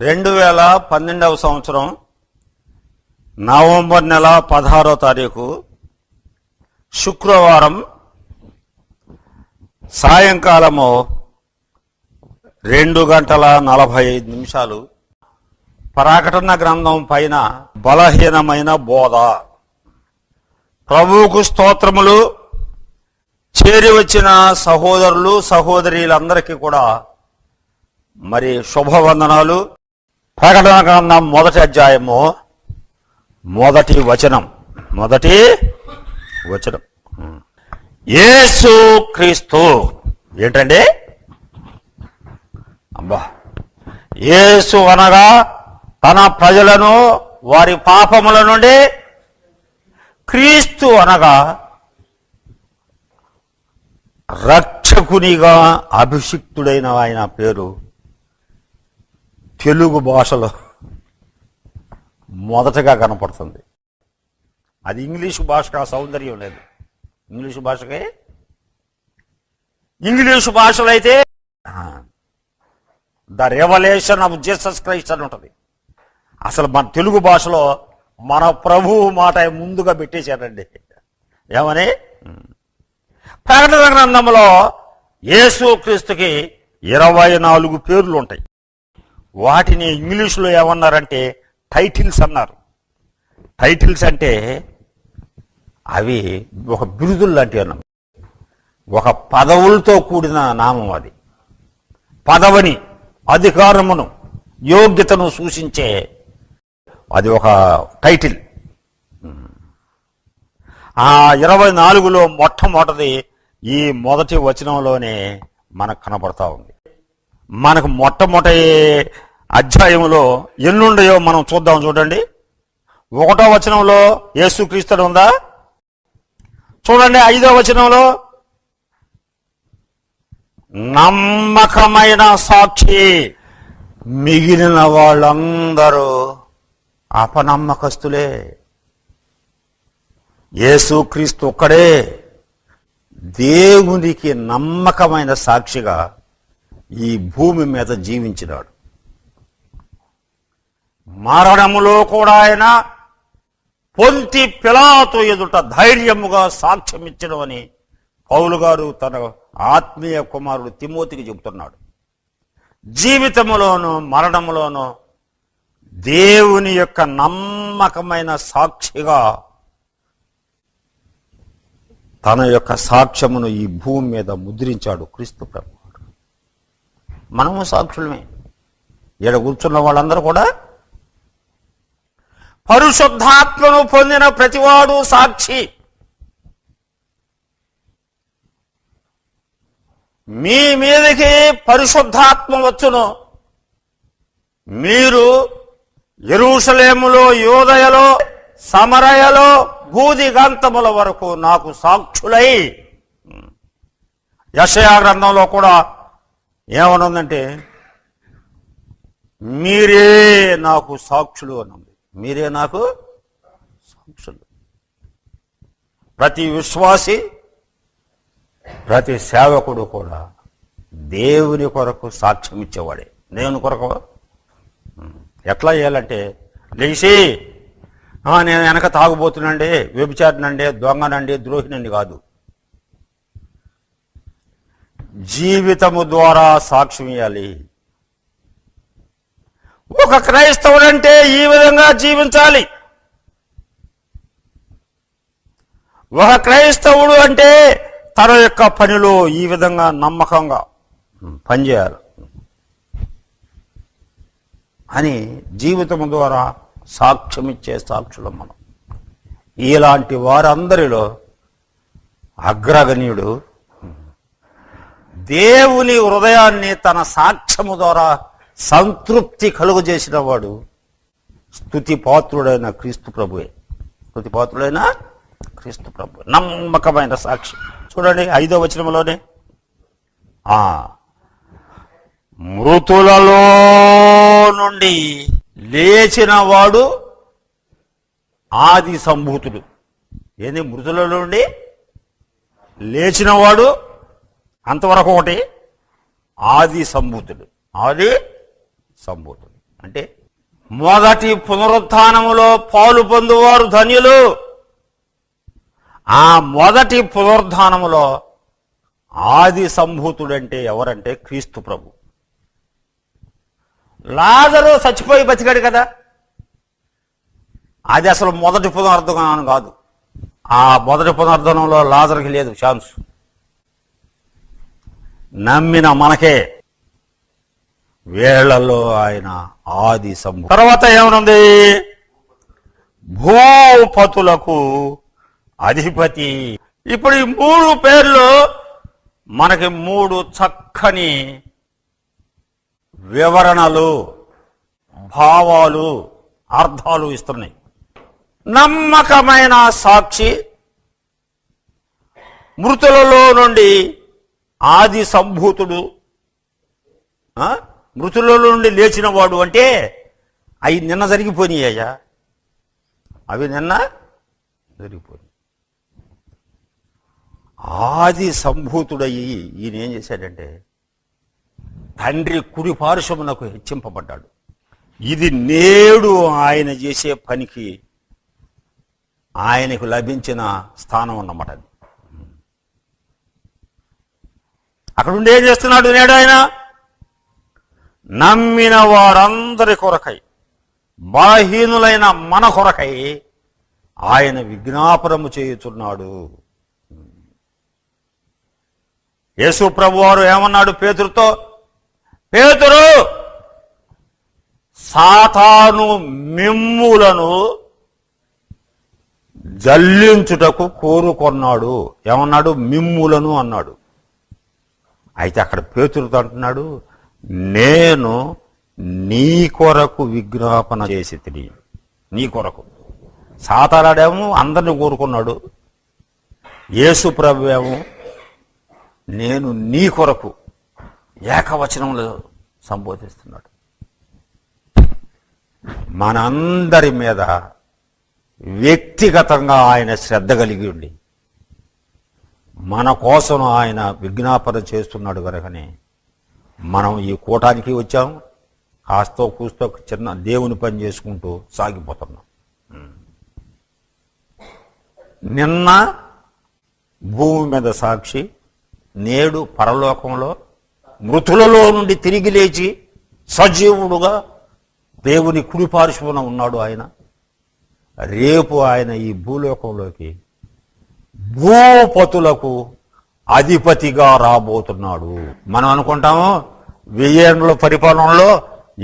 2012వ సంవత్సరం నవంబర్ నెల 16వ తారీఖు శుక్రవారం సాయంకాలము 2:45 ప్రకటన గ్రంథం పైన బలహీనమైన బోధ. ప్రభువుకు స్తోత్రములు. చేరి వచ్చిన సహోదరులు సహోదరీలందరికీ కూడా మరి శుభవందనాలు. ప్రకటన గ్రంథం 1వ అధ్యాయము 1వ వచనం. యేసు క్రీస్తు ఏంటండి? అబ్బా, యేసు అనగా తన ప్రజలను వారి పాపముల నుండి, క్రీస్తు అనగా రక్షకునిగా అభిషిక్తుడైన ఆయన పేరు తెలుగు భాషలో మొదటగా కనపడుతుంది. అది ఇంగ్లీషు భాషకు ఆ సౌందర్యం లేదు. ఇంగ్లీషు భాషలో అయితే the revolution of Jesus Christ అని ఉంటుంది. అసలు మన తెలుగు భాషలో మన ప్రభువు మాట ముందుగా పెట్టేశారండి. ఏమని? ప్రకటన గ్రంథంలో యేసు క్రీస్తుకి 24 పేర్లు ఉంటాయి. వాటిని ఇంగ్లీషులో ఏమన్నారంటే టైటిల్స్ అన్నారు. టైటిల్స్ అంటే అవి ఒక బిరుదులు లాంటివి అన్నాం. ఒక పదవులతో కూడిన నామం. అది పదవిని, అధికారమును, యోగ్యతను సూచించే అది ఒక టైటిల్. ఆ 24లో మొట్టమొదటిది ఈ మొదటి వచనంలోనే మనకు కనబడతా ఉంది. మనకు మొట్టమొదటి అధ్యాయంలో ఎన్నుండయో మనం చూద్దాం. చూడండి, 1వ వచనంలో యేసుక్రీస్తు ఉందా? చూడండి, 5వ వచనంలో నమ్మకమైన సాక్షి. మిగిలిన వాళ్ళందరూ అపనమ్మకస్తులే. యేసుక్రీస్తు ఒక్కడే దేవునికి నమ్మకమైన సాక్షిగా ఈ భూమి మీద జీవించినాడు. మరణములో కూడా ఆయన పొంతి పిలాతు ఎదుట ధైర్యముగా సాక్ష్యం ఇచ్చడమని పౌలు గారు తన ఆత్మీయ కుమారుడు తిమోతికి చెబుతున్నాడు. జీవితములోను మరణములోను దేవుని యొక్క నమ్మకమైన సాక్షిగా తన యొక్క సాక్ష్యమును ఈ భూమి మీద ముద్రించాడు క్రీస్తు ప్రభు. మనము సాక్షులమే. ఈడ కూర్చున్న వాళ్ళందరూ కూడా పరిశుద్ధాత్మను పొందిన ప్రతివాడు సాక్షి. మీ మీదకి పరిశుద్ధాత్మ వచ్చును. మీరు యెరూషలేములో, యూదయలో, సమరయలో, భూదిగంతముల వరకు నాకు సాక్షులై. యెషయా గ్రంథంలో కూడా ఏమనుందంటే మీరే నాకు సాక్షులు అని ఉంది. మీరే నాకు సాక్షులు. ప్రతి విశ్వాసి, ప్రతి సేవకుడు కూడా దేవుని కొరకు సాక్ష్యం ఇచ్చేవాడే. దేవుని కొరకు ఎట్లా చేయాలంటే, లేచి నేను వెనక తాగుబోతునండి, వ్యభిచారినండి, దొంగనండి, ద్రోహినండి కాదు. జీవితము ద్వారా సాక్ష్యం ఇవ్వాలి. ఒక క్రైస్తవుడంటే ఈ విధంగా జీవించాలి. ఒక క్రైస్తవుడు అంటే తన యొక్క పనిలో ఈ విధంగా నమ్మకంగా పనిచేయాలి అని జీవితము ద్వారా సాక్ష్యం ఇచ్చే సాక్షులు మనం. ఇలాంటి వారందరిలో అగ్రగణ్యుడు దేవుని హృదయాన్ని తన సాక్ష్యము ద్వారా సంతృప్తి కలుగజేసిన వాడు స్తుతిపాత్రుడైన క్రీస్తు ప్రభువే. స్తుతిపాత్రుడైన క్రీస్తు ప్రభు నమ్మకమైన సాక్షి. చూడండి, 5వ వచనంలోనే మృతులలో నుండి లేచిన వాడు ఆది సంభూతుడు. ఏంది? మృతుల నుండి లేచినవాడు అంతవరకు ఒకటి ఆది సంభూతుడు. అంటే మొదటి పునరుత్థానములో పాలు పొందువారు ధన్యులు. ఆ మొదటి పునరుత్థానములో ఆది సంభూతుడంటే ఎవరంటే క్రీస్తు ప్రభు. లాజరు చచ్చిపోయి బతికాడు కదా, అది అసలు మొదటి పునరుద్ధరణం కాదు. ఆ మొదటి పునరుద్ధరణంలో లాజరుకి లేదు ఛాన్స్. నమ్మిన మనకే వేళ్లలో ఆయన ఆది సంభూతుడు. తర్వాత ఏమనుంది? భూపతులకు అధిపతి. ఇప్పుడు ఈ 3 పేర్లు మనకి 3 చక్కని వివరణలు, భావాలు, అర్థాలు ఇస్తున్నాయి. నమ్మకమైన సాక్షి, మృతులలో నుండి ఆది సంభూతుడు, మృతులలో నుండి లేచిన వాడు. అంటే అవి నిన్న జరిగిపోయినాయ్యా, అవి నిన్న జరిగిపోయి. ఆది సంభూతుడయ్యి ఈయన ఏం చేశాడంటే తండ్రి కుడి పార్శ్వమునకు హెచ్చింపబడ్డాడు. ఇది నేడు ఆయన చేసే పనికి ఆయనకు లభించిన స్థానం అన్నమాట. అది అక్కడుండి ఏం చేస్తున్నాడు నేడు ఆయన? నమ్మిన వారందరి కొరకై, బలహీనులైన మన కొరకై ఆయన విజ్ఞాపనము చేయుచున్నాడు. యేసు ప్రభువారు ఏమన్నాడు పేతురుతో? పేతురు, సాతాను మిమ్ములను జల్లించుటకు కోరుకొన్నాడు. ఏమన్నాడు? మిమ్ములను అన్నాడు. అయితే అక్కడ పేతురుతో అంటున్నాడు, నేను నీ కొరకు విజ్ఞాపన చేసి తిని. నీ కొరకు. సాతానుడేమో అందరిని కోరుకున్నాడు, యేసు ప్రభువేమో నేను నీ కొరకు ఏకవచనంలో సంబోధిస్తున్నాడు. మనందరి మీద వ్యక్తిగతంగా ఆయన శ్రద్ధ కలిగి ఉండి మన కోసం ఆయన విజ్ఞాపన చేస్తున్నాడు కనుకనే మనం ఈ కూటానికి వచ్చాం. కాస్తో కూస్తో చిన్న దేవుని పని చేసుకుంటూ సాగిపోతున్నాం. నిన్న భూమి మీద సాక్షి, నేడు పరలోకంలో మృతులలో నుండి తిరిగి లేచి సజీవుడుగా దేవుని కుడి పార్శ్వమున ఉన్నాడు ఆయన. రేపు ఆయన ఈ భూలోకంలోకి భూపతులకు అధిపతిగా రాబోతున్నాడు. మనం అనుకుంటాము 1000 ఏళ్ల పరిపాలనలో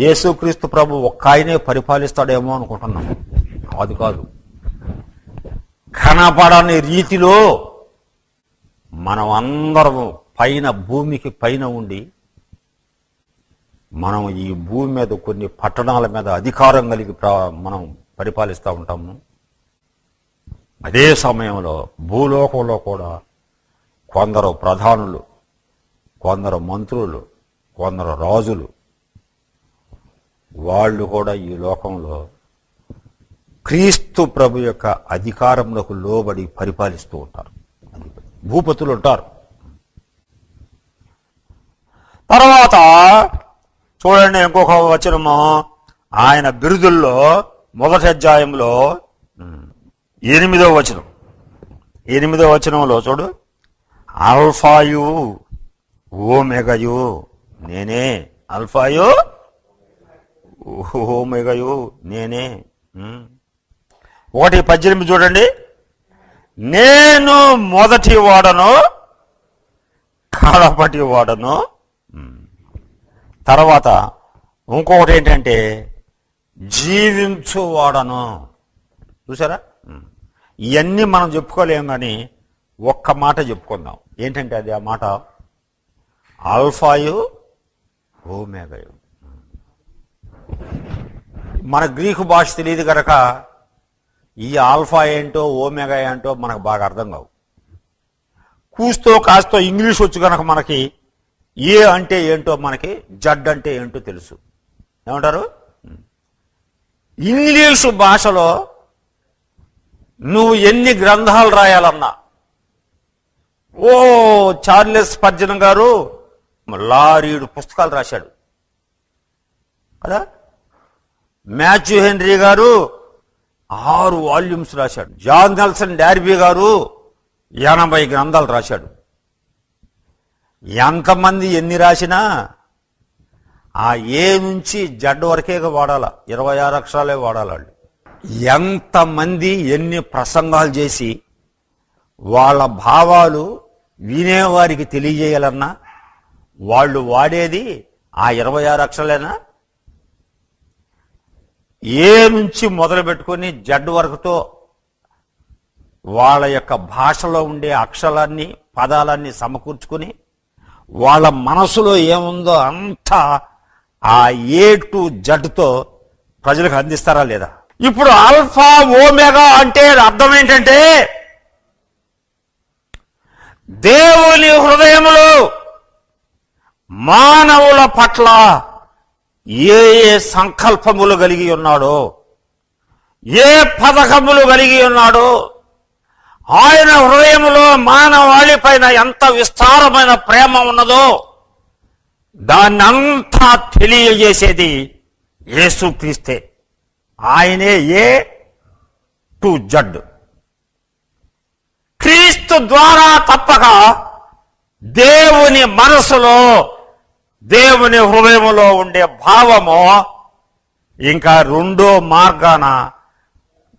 యేసుక్రీస్తు ప్రభు ఒక్క ఆయనే పరిపాలిస్తాడేమో అనుకుంటున్నాం. కాదు కాదు. కనపడని రీతిలో మనం అందరం పైన, భూమికి పైన ఉండి మనం ఈ భూమి మీద కొన్ని పట్టణాల మీద అధికారం కలిగి మనం పరిపాలిస్తూ ఉంటాము. అదే సమయంలో భూలోకంలో కూడా కొందరు ప్రధానులు, కొందరు మంత్రులు, కొందరు రాజులు, వాళ్ళు కూడా ఈ లోకంలో క్రీస్తు ప్రభు యొక్క అధికారంలోకి లోబడి పరిపాలిస్తూ ఉంటారు. భూపతులు ఉంటారు. తర్వాత చూడండి ఇంకొక వచనము, ఆయన బిరుదుల్లో మొదటి అధ్యాయంలో 8వ వచనం. 8వ వచనంలో చూడు, అల్ఫాయు ఓమెగయు నేనే. అల్ఫాయు ఓమెగయు నేనే. 1:18 చూడండి, నేను మొదటి వాడను కడపటి వాడను. తర్వాత ఇంకొకటి ఏంటంటే జీవించువాడను. చూసారా? ఇవన్నీ మనం చెప్పుకోలేము, కానీ ఒక్క మాట చెప్పుకుందాం. ఏంటంటే అది ఆ మాట ఆల్ఫాయు ఓమెగాయు. మన గ్రీకు భాష తెలియదు కనుక ఈ ఆల్ఫా ఏంటో ఓమెగా ఏంటో మనకు బాగా అర్థం కావు. కూస్తో కాస్తో ఇంగ్లీష్ వచ్చు కనుక మనకి ఏ అంటే ఏంటో, మనకి జడ్ అంటే ఏంటో తెలుసు. ఏమంటారు? ఇంగ్లీషు భాషలో నువ్వు ఎన్ని గ్రంథాలు రాయాలన్నా, ఓ చార్లెస్ స్పర్జన్ గారు లారీడు పుస్తకాలు రాశాడు కదా. మాథ్యూ హెన్రీ గారు 6 వాల్యూమ్స్ రాశాడు. జాన్ నెల్సన్ డార్బీ గారు 80 గ్రంథాలు రాశాడు. ఎంతమంది ఎన్ని రాసినా ఆ ఏ నుంచి జడ్ వరకే వాడాల, 26 అక్షరాలే వాడాలి వాళ్ళు. ఎంతమంది ఎన్ని ప్రసంగాలు చేసి వాళ్ళ భావాలు వినేవారికి తెలియజేయాలన్నా వాళ్ళు వాడేది ఆ 26 అక్షరాలేనా? ఏ నుంచి మొదలు పెట్టుకొని జడ్ వరకుతో వాళ్ళ యొక్క భాషలో ఉండే అక్షరాలన్నీ పదాలన్నీ సమకూర్చుకుని వాళ్ళ మనసులో ఏముందో అంతా ఆ ఏ టు జడ్తో ప్రజలకు అందిస్తారా లేదా? ఇప్పుడు ఆల్ఫా ఓమెగా అంటే అర్థం ఏంటంటే దేవుని హృదయములో మానవుల పట్ల ఏ ఏ సంకల్పములు కలిగి ఉన్నాడో, ఏ పథకములు కలిగి ఉన్నాడో, ఆయన హృదయములో మానవాళి పైన ఎంత విస్తారమైన ప్రేమ ఉన్నదో దాన్నంతా తెలియజేసేది యేసుక్రీస్తే. ఆయనే ఏ టు జడ్. క్రీస్తు ద్వారా తప్పక దేవుని మనసులో, దేవుని హృదయములో ఉండే భావము ఇంకా రెండో మార్గాన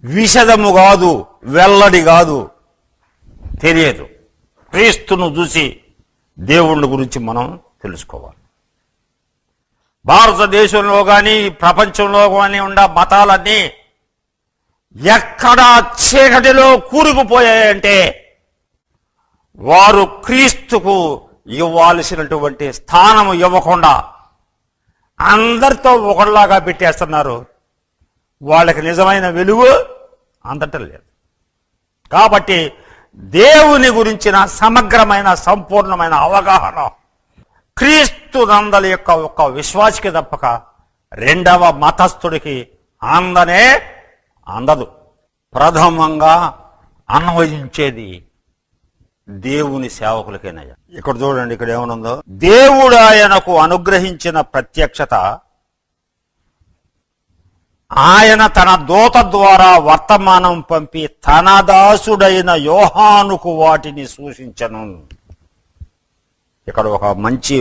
విషదము కాదు, వెల్లడి కాదు, తెలియదు. క్రీస్తును చూసి దేవుని గురించి మనం తెలుసుకోవాలి. భారతదేశంలో కానీ ప్రపంచంలో కానీ ఉన్న మతాలన్నీ ఎక్కడ చీకటిలో కూరుకుపోయాయంటే వారు క్రీస్తుకు ఇవ్వాల్సినటువంటి స్థానము ఇవ్వకుండా అందరితో ఒకళ్ళలాగా పెట్టేస్తున్నారు. వాళ్ళకి నిజమైన వెలుగు అందటం లేదు. కాబట్టి దేవుని గురించిన సమగ్రమైన సంపూర్ణమైన అవగాహన క్రీస్తు నందలి యొక్క ఒక విశ్వాసికి తప్పక రెండవ మతస్థుడికి అందదు. ప్రథమంగా అన్వయించేది దేవుని సేవకులకేనయ్యా. ఇక్కడ చూడండి, ఇక్కడ ఏమనుందో, దేవుడు ఆయనకు అనుగ్రహించిన ప్రత్యక్షత ఆయన తన దూత ద్వారా వర్తమానం పంపి తన దాసుడైన యోహానుకు వాటిని సూచించను. ఇక్కడ ఒక మంచి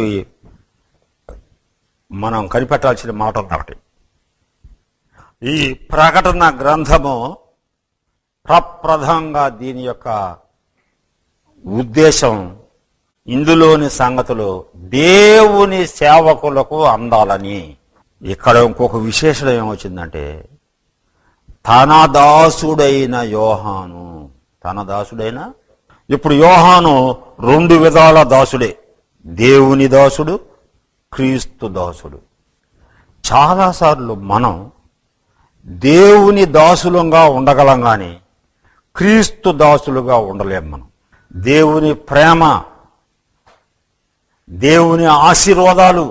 మనం కనిపెట్టాల్సిన మాట ఉంది. ఈ ప్రకటన గ్రంథము ప్రప్రథంగా దీని యొక్క ఉద్దేశం, ఇందులోని సంగతులు దేవుని సేవకులకు అందాలని. ఇక్కడ ఇంకొక విశేషం ఏమొచ్చిందంటే తన దాసుడైన యోహాను. తన దాసుడైన, ఇప్పుడు యోహాను 2 విధాల దాసుడే. దేవుని దాసుడు, క్రీస్తు దాసుడు. చాలాసార్లు మనం దేవుని దాసులుగా ఉండగలం కానీ క్రీస్తు దాసులుగా ఉండలేం. మనం దేవుని ప్రేమ, దేవుని ఆశీర్వాదాలు,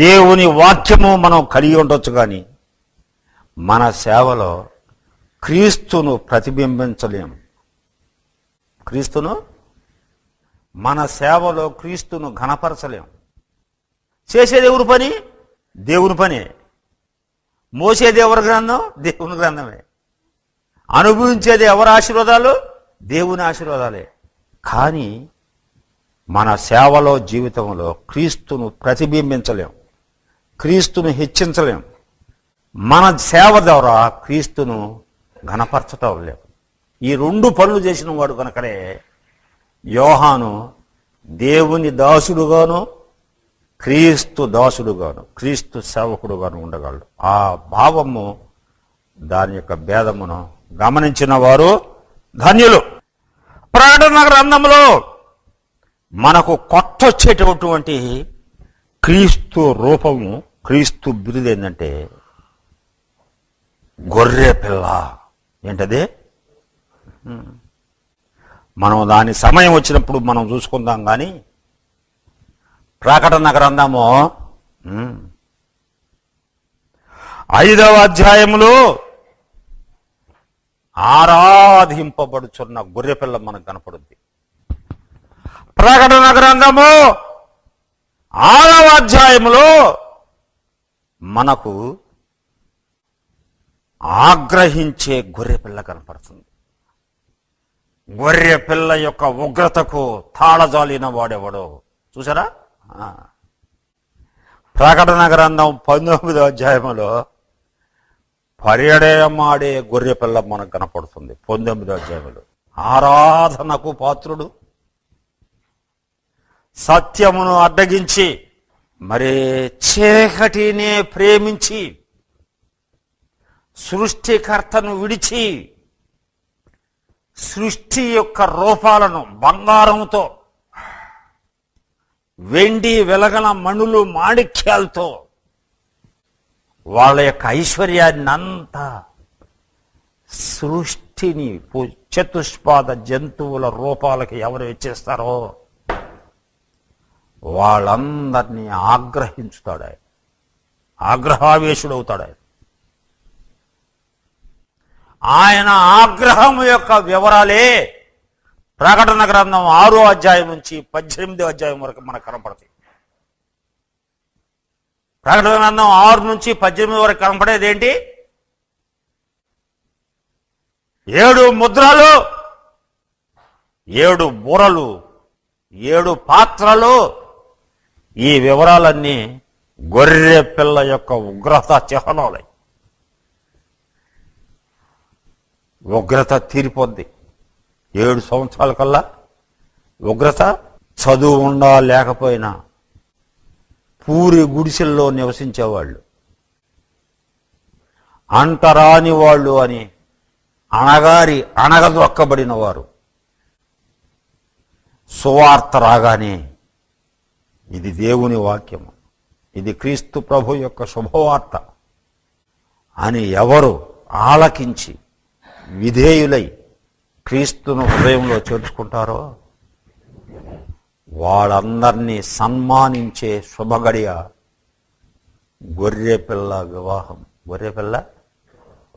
దేవుని వాక్యము మనం కలిగి ఉండొచ్చు కానీ మన సేవలో క్రీస్తును ప్రతిబింబించలేము. మన సేవలో క్రీస్తును ఘనపరచలేము. చేసేది ఎవరి పని? దేవుని పని. మోసేది ఎవరి గ్రంథం? దేవుని గ్రంథమే. అనుభవించేది ఎవరి ఆశీర్వాదాలు? దేవుని ఆశీర్వాదాలే. కానీ మన సేవలో, జీవితంలో క్రీస్తును ప్రతిబింబించలేం, క్రీస్తును హెచ్చించలేం. మన సేవ ద్వారా క్రీస్తును ఘనపరచటం లేవు. ఈ 2 పనులు చేసిన వాడు కనుకనే యోహాను దేవుని దాసుడుగాను, క్రీస్తు దాసుడుగాను, క్రీస్తు సేవకుడుగాను ఉండగలడు. ఆ భావము, దాని యొక్క భేదమును గమనించిన వారు ధన్యులు. ప్రకటన గ్రంథంలో మనకు కొట్టొచ్చేటటువంటి క్రీస్తు రూపము, క్రీస్తు బిరుదు ఏంటంటే గొర్రె పిల్ల. ఏంటది? మనం దాని సమయం వచ్చినప్పుడు మనం చూసుకుందాం. కానీ ప్రకటన గ్రంథము 5వ అధ్యాయములో ఆరాధింపబడుచున్న గొర్రెపిల్ల మనకు కనపడుద్ది. ప్రకటన గ్రంథము 6వ అధ్యాయములో మనకు ఆగ్రహించే గొర్రెపిల్ల కనపడుతుంది. గొర్రెపిల్ల యొక్క ఉగ్రతకు తాళజాలిన వాడెవడో చూసారా? ప్రకటన గ్రంథం 19వ అధ్యాయంలో పర్యడయమాడే గొర్రెపిల్ల మనకు కనపడుతుంది. 19వ అధ్యాయంలో ఆరాధనకు పాత్రుడు, సత్యమును అడ్డగించి మరి చీకటినే ప్రేమించి సృష్టికర్తను విడిచి సృష్టి యొక్క రూపాలను బంగారంతో, వెండి వెలగల మణులు మాణిక్యాలతో వాళ్ళ యొక్క ఐశ్వర్యాన్ని అంతా సృష్టిని చతుష్పాద జంతువుల రూపాలకి ఎవరు ఇచ్చేస్తారో వాళ్ళందరినీ ఆగ్రహించుతాడు ఆయన, ఆగ్రహావేశుడవుతాడు ఆయన. ఆయన ఆగ్రహం యొక్క వివరాలే ప్రకటన గ్రంథం 6వ అధ్యాయం నుంచి 18వ అధ్యాయం వరకు మనకు కనపడతాయి. ప్రకటన గ్రంథం 6 నుంచి 18 వరకు కనపడేది ఏంటి? 7 ముద్రలు, 7 బూరలు, 7 పాత్రలు. ఈ వివరాలన్నీ గొర్రె పిల్ల యొక్క ఉగ్రత చిహ్నాలే. ఉగ్రత తీరిపోద్ది 7 సంవత్సరాల కల్లా. ఉగ్రత చదువు ఉండా లేకపోయినా పూరి గుడిసెల్లో నివసించేవాళ్ళు, అంటరాని వాళ్ళు అని అణగదొక్కబడిన వారు సువార్త రాగానే ఇది దేవుని వాక్యము, ఇది క్రీస్తు ప్రభు యొక్క శుభవార్త అని ఎవరు ఆలకించి విధేయులై క్రీస్తును హృదయంలో చేర్చుకుంటారో వాళ్ళందరినీ సన్మానించే శుభగడియ గొర్రెపిల్ల వివాహం. గొర్రెపిల్ల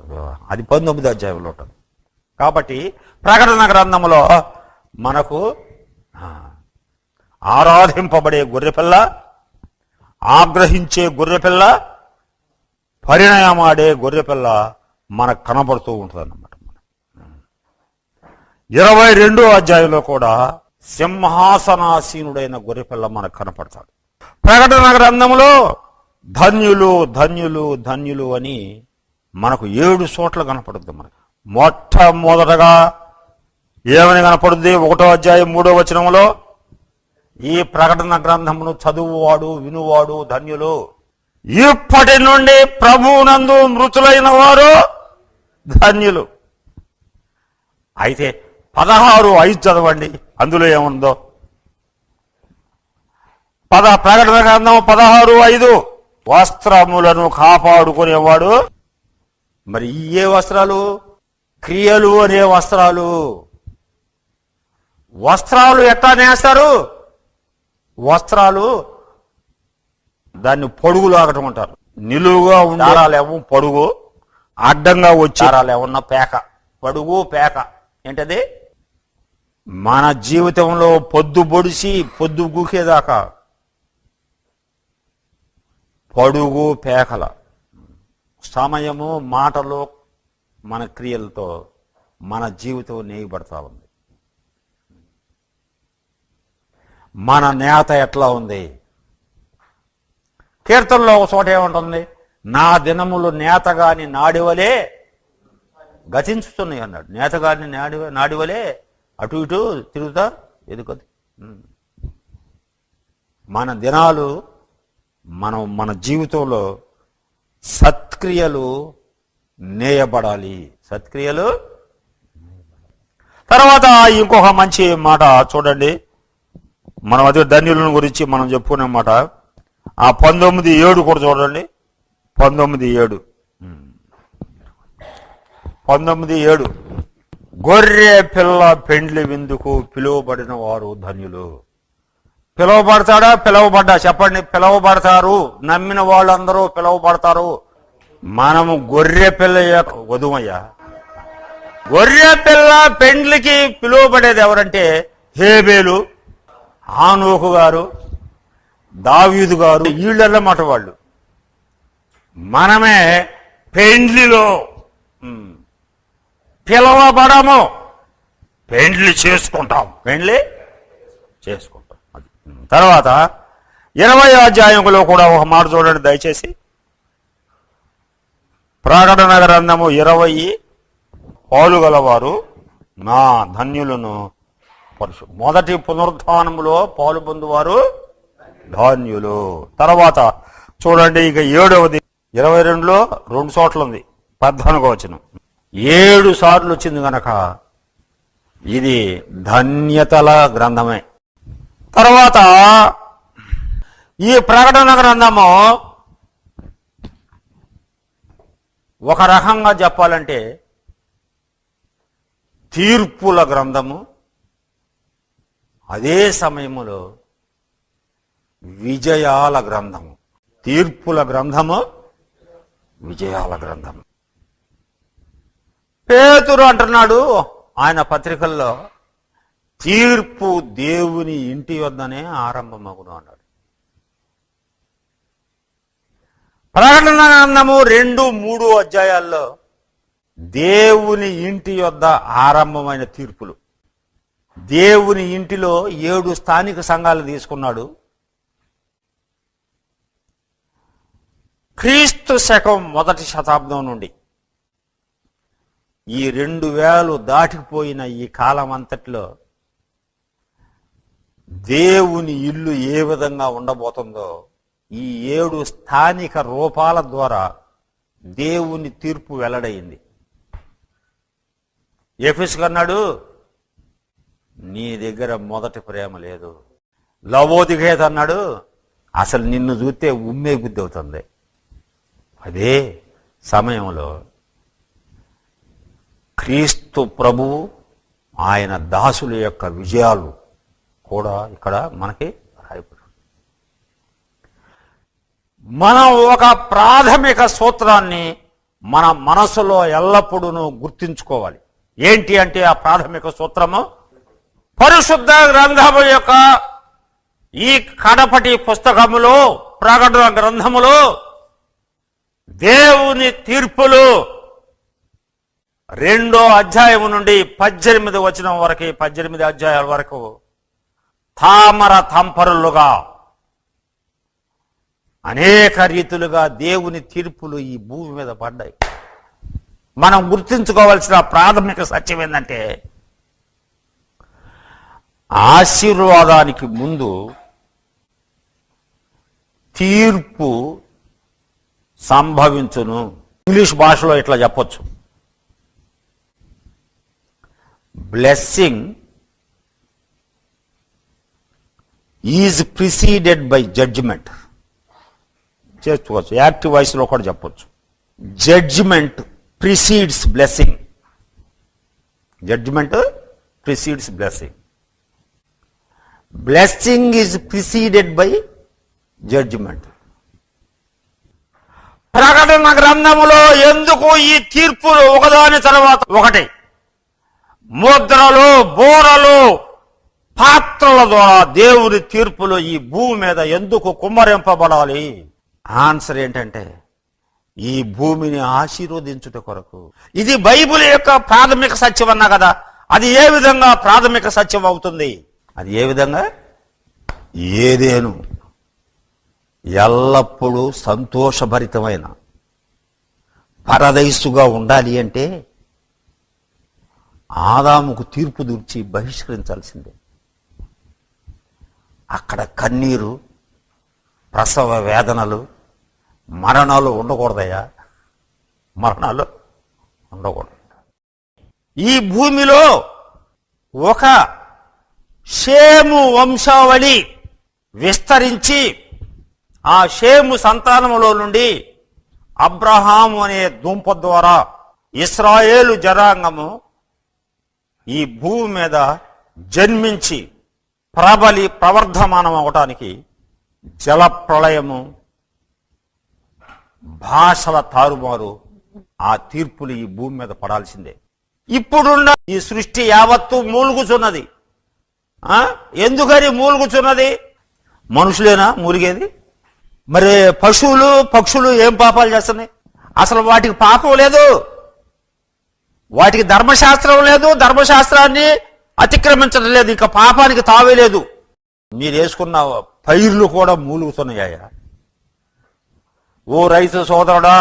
వివాహం అది 19వ అధ్యాయంలో ఉంటుంది. కాబట్టి ప్రకటన గ్రంథంలో మనకు ఆరాధింపబడే గొర్రెపిల్ల, ఆగ్రహించే గొర్రెపిల్ల, పరిణయమాడే గొర్రెపిల్ల మనకు కనబడుతూ ఉంటుంది అన్నమాట. 22వ అధ్యాయంలో కూడా సింహాసనాసీనుడైన గొర్రెపిల్ల మనకు కనపడతాడు. ప్రకటన గ్రంథంలో ధన్యులు ధన్యులు ధన్యులు అని మనకు 7 చోట్ల కనపడుతుంది. మనకు మొట్టమొదటగా ఏమని కనపడుద్ది? 1వ అధ్యాయం 3వ వచనంలో ఈ ప్రకటన గ్రంథమును చదువువాడు వినువాడు ధన్యులు, ఇప్పటి నుండి ప్రభువునందు మృతులైన వారు ధన్యులు. అయితే 16:5 చదవండి, అందులో ఏముందో. ప్రకటన గ్రంథం 16:5 వస్త్రములను కాపాడుకునేవాడు. మరి ఏ వస్త్రాలు? క్రియలు అనే వస్త్రాలు. వస్త్రాలు ఎట్లా నేస్తారు? వస్త్రాలు దాన్ని పొడుగు లాగటం అంటారు. నిలువుగా ఉండాలేమో పొడుగు, అడ్డంగా వచ్చారాలేమన్నా పేక. పొడుగు పేక ఏంటది? మన జీవితంలో పొద్దు పొడిసి పొద్దు గూకేదాకా పొడుగు పేకల సమయము మాటలు మన క్రియలతో మన జీవితం నేయబడతా ఉంది. మన నేత ఎట్లా ఉంది? కీర్తనలో ఒక చోట ఏముంటుంది? నా దినములు నేతగాని నాడివలే గతించుతున్నాయి అన్నాడు. నేతగాని నాడివలే అటు ఇటు తిరుగుతా ఎదుగుతుంది. మన దినాలు మన జీవితంలో సత్క్రియలు నేయబడాలి. సత్క్రియలు. తర్వాత ఇంకొక మంచి మాట చూడండి. మనం అదే ధన్యులను గురించి మనం చెప్పుకునే మాట. ఆ 19:7 కూడా చూడండి. 19:7 గొర్రె పిల్ల పెండ్లి విందుకు పిలువబడిన వారు ధన్యులు. పిలువబడతాడా? పిలువబడ్డా చెప్పండి. పిలువబడతారు. నమ్మిన వాళ్ళందరూ పిలువబడతారు. మనము గొర్రె పిల్ల యొక్క వధువయ్యా. గొర్రె పిల్ల పెండ్లికి పిలువబడేది ఎవరంటే హేబేలు, హానోకు గారు, దావీదు గారు, వీళ్ళన్నమాట వాళ్ళు. మనమే పెండ్లిలో పిలవబడము, పెండ్లి చేసుకుంటాం. పెండ్లి చేసుకుంటాం. అది తర్వాత 20వ అధ్యాయంలో కూడా ఒక మాట చూడండి దయచేసి. ప్రకటన గ్రంథము 20, పాలు గలవారు నా ధన్యులను మొదటి పునరుత్థానములో పాలు పొందువారు ధాన్యులు. తర్వాత చూడండి, ఇక 7వది 22లో 2 చోట్ల ఉంది, 14వ వచనం. 7 సార్లు వచ్చింది గనక ఇది ధన్యతల గ్రంథమే. తర్వాత ఈ ప్రకటన గ్రంథము ఒక రకంగా చెప్పాలంటే తీర్పుల గ్రంథము, అదే సమయంలో విజయాల గ్రంథము. తీర్పుల గ్రంథము, విజయాల గ్రంథము. పేతురు అంటున్నాడు ఆయన పత్రికల్లో, తీర్పు దేవుని ఇంటి వద్దనే ఆరంభమగును అన్నాడు. ప్రకటన గ్రంథము 2, 3 అధ్యాయాల్లో దేవుని ఇంటి యొద్ద ఆరంభమైన తీర్పులు. దేవుని ఇంటిలో 7 స్థానిక సంఘాలు తీసుకున్నాడు. క్రీస్తు శకం 1వ శతాబ్దం నుండి ఈ 2000 దాటిపోయిన ఈ కాలం అంతట్లో దేవుని ఇల్లు ఏ విధంగా ఉండబోతుందో ఈ 7 స్థానిక రూపాల ద్వారా దేవుని తీర్పు వెల్లడైంది. ఎఫెసుకు అన్నాడు, నీ దగ్గర మొదటి ప్రేమ లేదు. లవోదికేత అన్నాడు, అసలు నిన్ను చూస్తే ఉమ్మే బుద్ధి అవుతుంది. అదే సమయంలో క్రీస్తు ప్రభువు ఆయన దాసుల యొక్క విజయాలు కూడా ఇక్కడ మనకి రాయబడి. మనం ఒక ప్రాథమిక సూత్రాన్ని మన మనసులో ఎల్లప్పుడూ గుర్తుంచుకోవాలి. ఏంటి అంటే ఆ ప్రాథమిక సూత్రము, పరిశుద్ధ గ్రంథము యొక్క ఈ కడపటి పుస్తకములో, ప్రకటన గ్రంథములో దేవుని తీర్పులు 2వ అధ్యాయం నుండి 18 వచనం వరకు, 18 అధ్యాయాల వరకు తామర తంపరులుగా అనేక రీతులుగా దేవుని తీర్పులు ఈ భూమి మీద పడ్డాయి. మనం గుర్తుంచుకోవాల్సిన ప్రాథమిక సత్యం ఏంటంటే, ఆశీర్వాదానికి ముందు తీర్పు సంభవించును. ఇంగ్లీష్ భాషలో ఇట్లా చెప్పొచ్చు, blessing is preceded by judgement. చేసుకోవచ్చు, యాక్టివ్ వాయిస్లో కూడా చెప్పొచ్చు. Judgement precedes blessing. Judgement precedes blessing. Blessing is preceded by judgement. ప్రకటన గ్రంథములో ఎందుకు ఈ తీర్పులు ఒకదాని తర్వాత ఒకటి, ముద్రలు, బోరలు, పాత్రల ద్వారా దేవుని తీర్పులు ఈ భూమి మీద ఎందుకు కుమ్మరింపబడాలి? ఆన్సర్ ఏంటంటే, ఈ భూమిని ఆశీర్వదించుట కొరకు. ఇది బైబిల్ యొక్క ప్రాథమిక సత్యం అన్నా కదా, అది ఏ విధంగా ప్రాథమిక సత్యం అవుతుంది? అది ఏ విధంగా? ఏదేను ఎల్లప్పుడూ సంతోషభరితమైన పరదైసుగా ఉండాలి అంటే ఆదాముకు తీర్పు దూర్చి బహిష్కరించాల్సిందే. అక్కడ కన్నీరు, ప్రసవ వేదనలు, మరణాలు ఉండకూడదయ్యా. మరణాలు ఉండకూడదు. ఈ భూమిలో ఒక షేము వంశావళి విస్తరించి ఆ షేము సంతానములో నుండి అబ్రహాము అనే దుంప ద్వారా ఇశ్రాయేలు జనాంగము ఈ భూమి మీద జన్మించి ప్రబలి ప్రవర్ధమానం అవటానికి జల ప్రళయము, భాషల తారుమారు, ఆ తీర్పులు ఈ భూమి మీద పడాల్సిందే. ఇప్పుడున్న ఈ సృష్టి యావత్తు మూలుగుచున్నది. ఎందుకని మూలుగుచున్నది? మనుషులేనా మూలిగేది? మరి పశువులు, పక్షులు ఏం పాపాలు చేస్తున్నాయి? అసలు వాటికి పాపం లేదు. వాటికి ధర్మశాస్త్రం లేదు, ధర్మశాస్త్రాన్ని అతిక్రమించడం లేదు, ఇక పాపానికి తావే లేదు. మీరు వేసుకున్న పైర్లు కూడా మూలుగుతున్నాయా? ఓ రైతు సోదరుడా,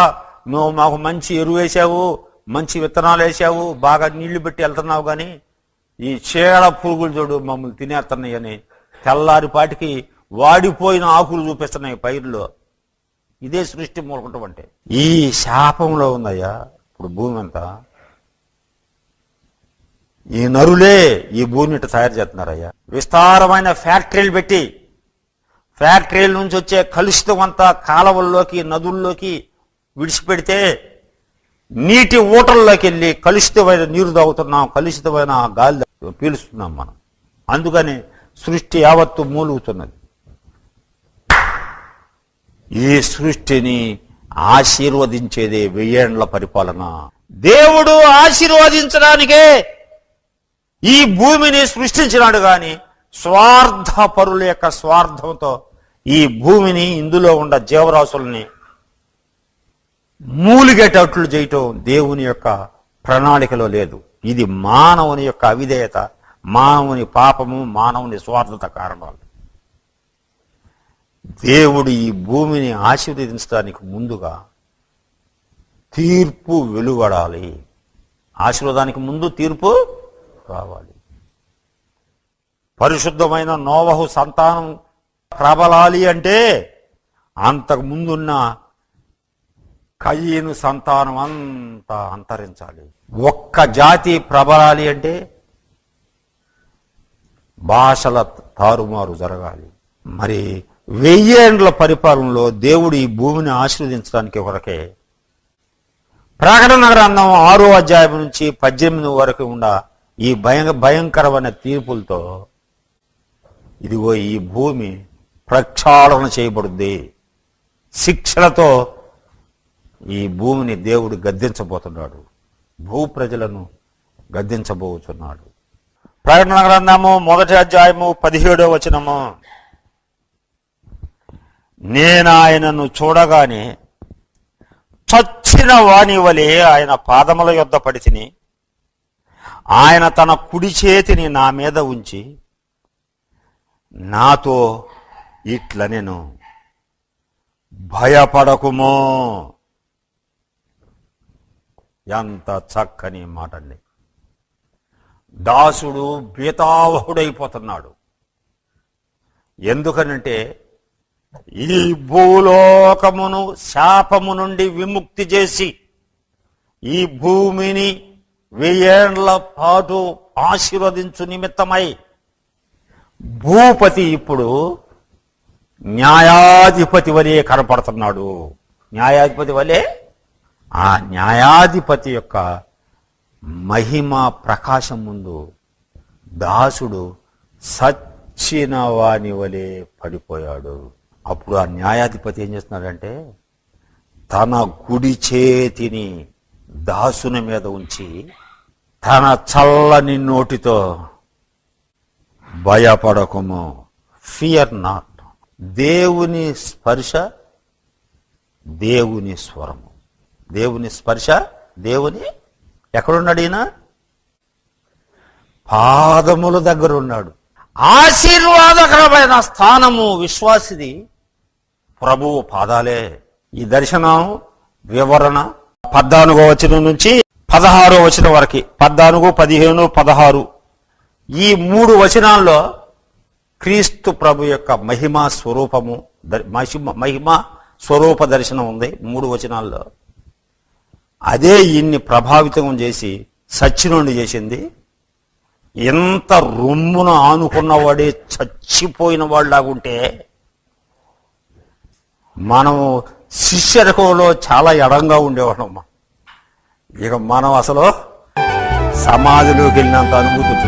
నువ్వు మాకు మంచి ఎరువు వేసావు, మంచి విత్తనాలు వేసావు, బాగా నీళ్లు పెట్టి వెళ్తున్నావు, కానీ ఈ చీడ పురుగులు చూడు మమ్మల్ని తినేస్తున్నాయి అని తెల్లారిపాటికి వాడిపోయిన ఆకులు చూపిస్తున్నాయి పైర్లో. ఇదే సృష్టి మూలకటం అంటే. ఈ శాపంలో ఉందయ్యా ఇప్పుడు భూమి అంతా. ఈ నరులే ఈ భూమిని ఇట్లా తయారు చేస్తున్నారయ్యా. విస్తారమైన ఫ్యాక్టరీలు పెట్టి ఫ్యాక్టరీల నుంచి వచ్చే కలుషితం అంతా కాలువల్లోకి, నదుల్లోకి విడిచిపెడితే నీటి ఊటల్లోకి వెళ్ళి కలుషితమైన నీరు తాగుతున్నాం, కలుషితమైన గాలి పీలుస్తున్నాం మనం. అందుకని సృష్టి యావత్తు మూలుగుతున్నది. ఈ సృష్టిని ఆశీర్వదించేదే 1000 ఏండ్ల పరిపాలన. దేవుడు ఆశీర్వదించడానికే ఈ భూమిని సృష్టించినాడు, గాని స్వార్థపరుల యొక్క స్వార్థంతో ఈ భూమిని, ఇందులో ఉన్న జీవరాశుల్ని మూలిగేటట్లు చేయటం దేవుని యొక్క ప్రణాళికలో లేదు. ఇది మానవుని యొక్క అవిధేయత, మానవుని పాపము, మానవుని స్వార్థత కారణాలు. దేవుడు ఈ భూమిని ఆశీర్వదించడానికి ముందుగా తీర్పు వెలువడాలి. ఆశీర్వాదానికి ముందు తీర్పు రావాలి. పరిశుద్ధమైన నోవహు సంతానం ప్రబలాలి అంటే అంతకు ముందున్న కయీను సంతానం అంతా అంతరించాలి. ఒక్క జాతి ప్రబలాలి అంటే భాషల తారుమారు జరగాలి. మరి 1000 ఏండ్ల పరిపాలనలో దేవుడు ఈ భూమిని ఆశీర్వదించడానికి కొరకే ప్రకటన గ్రంథం 6వ అధ్యాయం నుంచి 18 వరకు ఉన్న ఈ భయంకరమైన తీర్పులతో ఇదిగో ఈ భూమి ప్రక్షాళన చేయబడుద్ది. శిక్షలతో ఈ భూమిని దేవుడు గద్దించబోతున్నాడు, భూ ప్రజలను గద్దించబోతున్నాడు. ప్రకటన గ్రంథము 1వ అధ్యాయము 17వ వచనము, నేను ఆయనను చూడగానే చచ్చిన వాని వలె ఆయన పాదముల యొద్ద పడితిని. ఆయన తన కుడి చేతిని నా మీద ఉంచి నాతో ఇట్లనెను, భయపడకుమో. ఎంత చక్కని మాట అండి. దాసుడు భీతావహుడైపోతున్నాడు. ఎందుకనంటే ఈ భూలోకమును శాపము నుండి విముక్తి చేసి ఈ భూమిని 1000 ఏండ్ల పాటు ఆశీర్వదించు నిమిత్తమై భూపతి ఇప్పుడు న్యాయాధిపతి వలె కనపడుతున్నాడు. న్యాయాధిపతి వలె ఆ న్యాయాధిపతి యొక్క మహిమ ప్రకాశం ముందు దాసుడు సచ్చిన వాని వలె పడిపోయాడు. అప్పుడు ఆ న్యాయాధిపతి ఏం చేస్తున్నాడంటే తన కుడి చేతిని దాసుని మీద ఉంచి తన చల్లని నోటితో భయపడకము, ఫియర్ నాట్. దేవుని స్పర్శ, దేవుని స్వరము, దేవుని స్పర్శ, దేవుని ఎక్కడున్నాడు? ఈయన పాదముల దగ్గర ఉన్నాడు. ఆశీర్వాదకరమైన స్థానము విశ్వాసిది ప్రభువు పాదాలే. ఈ దర్శనం వివరణ 14వ వచనం నుంచి 16వ వచనం వరకు, 14, 15, 16 ఈ 3 వచనాల్లో క్రీస్తు ప్రభు యొక్క మహిమా స్వరూపము, మహిమా స్వరూప దర్శనం ఉంది 3 వచనాల్లో. అదే ఇన్ని ప్రభావితం చేసి సచ్చినోడిని చేసింది. ఎంత రొమ్మున ఆనుకున్నవాడే చచ్చిపోయిన వాళ్ళలాగుంటే మనం శిష్యరకంలో చాలా ఎడంగా ఉండేవాళ్ళం. ఇక మనం అసలు సమాధిలోకి వెళ్ళినంత అనుభూతి